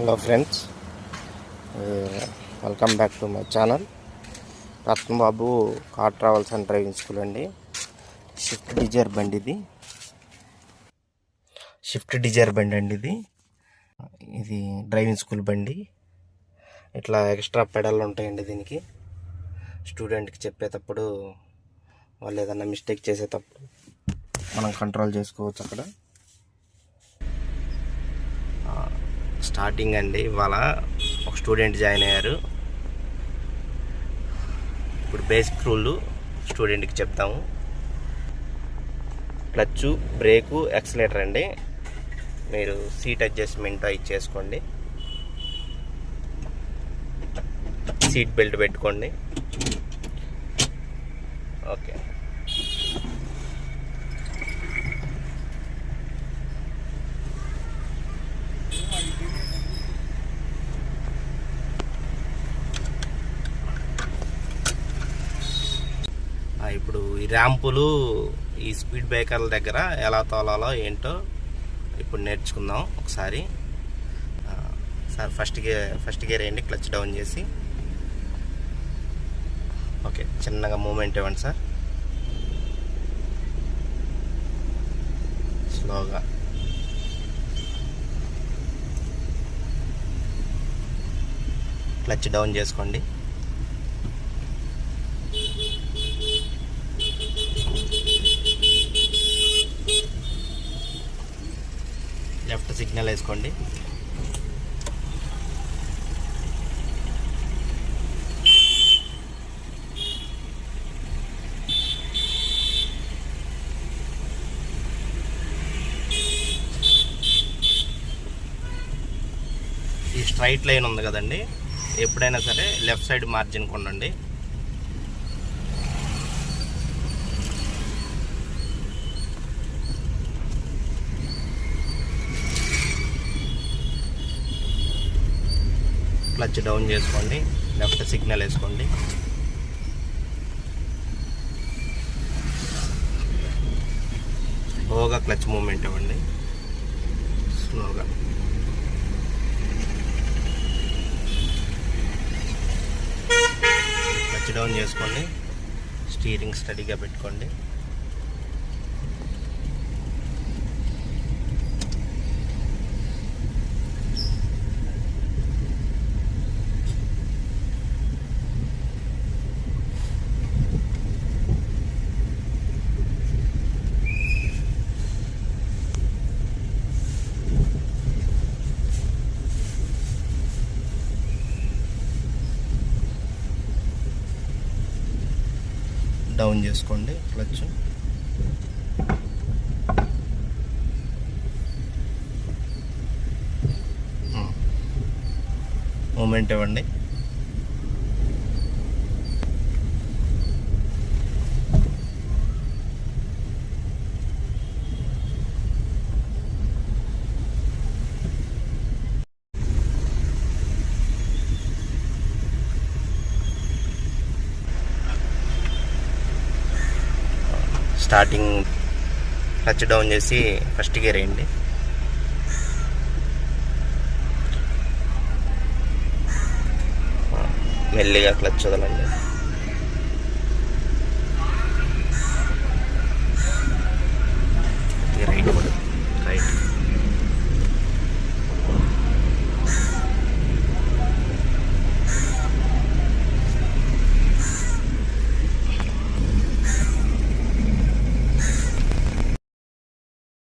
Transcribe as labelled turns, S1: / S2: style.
S1: Hello friends, welcome back to my channel. Ratnababu car travels and driving school అండి. Swift Dzire బండి అండి. ఇది driving school బండి. ఇట్లా ఎక్స్ట్రా పెడల్ ఉంటాయండి దీనికి. స్టూడెంట్కి చెప్పేటప్పుడు వాళ్ళు ఏదన్నా మిస్టేక్ చేసేటప్పుడు మనం కంట్రోల్ చేసుకోవచ్చు. అక్కడ స్టార్టింగ్ అండి, ఇవాళ ఒక స్టూడెంట్ జాయిన్ అయ్యారు. ఇప్పుడు బేసిక్ రూల్ స్టూడెంట్కి చెప్తాము. క్లచ్చు, బ్రేకు, యాక్సిలరేటర్ అండి. మీరు సీట్ అడ్జస్ట్మెంట్ అవి చేసుకోండి. సీట్ బెల్ట్ పెట్టుకోండి. ఓకే, ఇప్పుడు ఈ ర్యాంపులు, ఈ స్పీడ్ బ్రేకర్ల దగ్గర ఎలా తోలాలో ఏంటో ఇప్పుడు నేర్చుకుందాం ఒకసారి. సార్ ఫస్ట్ గేర్ వేయండి, క్లచ్ డౌన్ చేసి. ఓకే, చిన్నగా మూమెంట్ ఇవ్వండి సార్, స్లోగా. క్లచ్ డౌన్ చేసుకోండి. లెఫ్ట్ సిగ్నల్ వేసుకోండి. ఈ స్ట్రైట్ లైన్ ఉంది కదండి, ఎప్పుడైనా సరే లెఫ్ట్ సైడ్ మార్జిన్ కొండండి. క్లచ్ డౌన్ చేసుకోండి, లెఫ్ట్ సిగ్నల్ వేసుకోండి. స్లోగా క్లచ్ మూమెంట్ ఇవ్వండి, స్లోగా. క్లచ్ డౌన్ చేసుకోండి, స్టీరింగ్ స్టడీగా పెట్టుకోండి. డౌన్ చేసుకోండి క్లచ్. మూమెంట్ ఇవ్వండి. స్టార్టింగ్ క్లచ్ డౌన్ చేసి ఫస్ట్ గేర్ వేయండి. మెల్లిగా క్లచ్ వదలండి.